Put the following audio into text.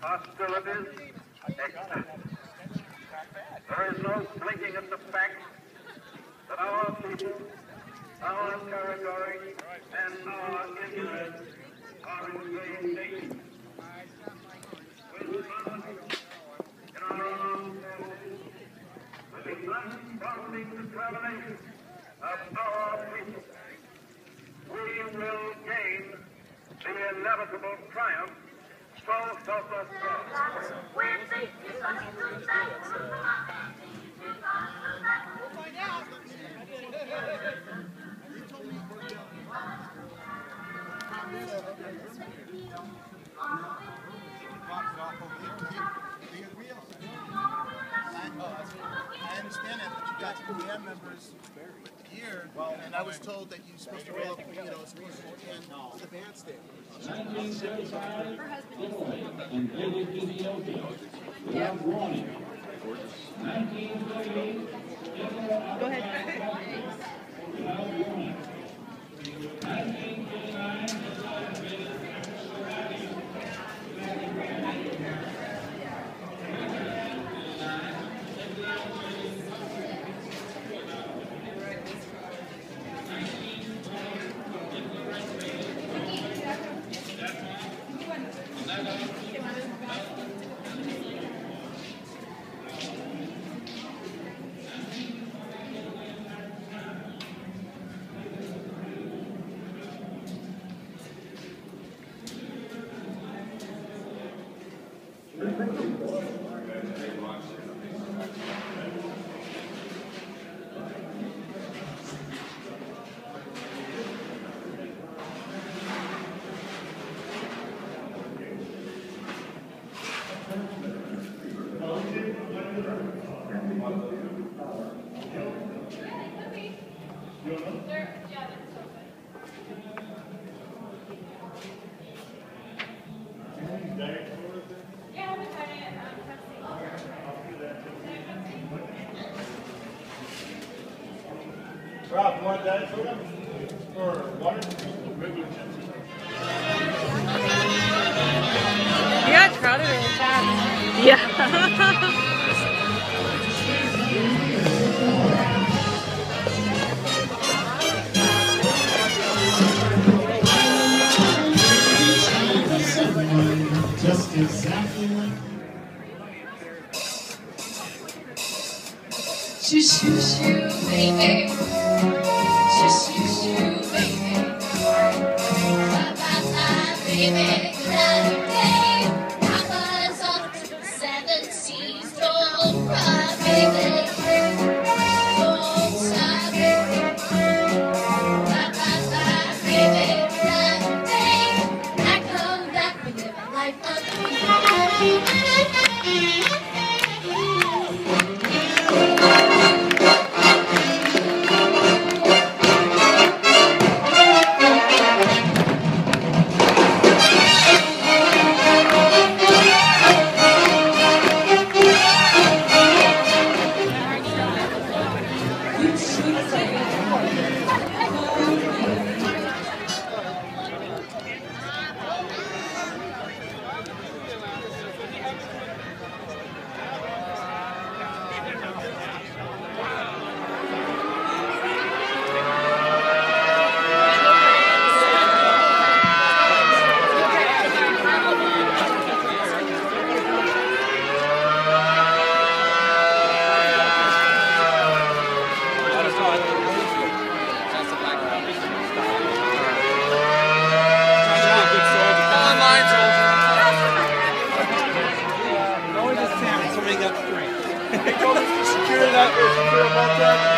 hostilities exist. There is no blinking at the fact that our people, our territory, and our interests are in grave danger. With conflict in our armed forces, with the unbounding determination of our people, we will gain the inevitable triumph. So help us God. We'll find out. I understand that, but you got some band members here, and I was told that you're supposed to roll up, you know, as close as you can to the bandstand. 1975, and David Ethiopia. Round one. 1938. Go ahead. Round one. 1939. Rob, you want that soda? Or water? You got crowded really fast. Yeah. Just exactly like shoo shoo shoo baby, shoo shoo shoo baby, bye bye bye baby, cloudy day, Papa's off to the 7 seas, don't cry baby, don't sigh baby, bye bye bye baby, cloudy day, I come back with living life They told us to secure that or secure about that.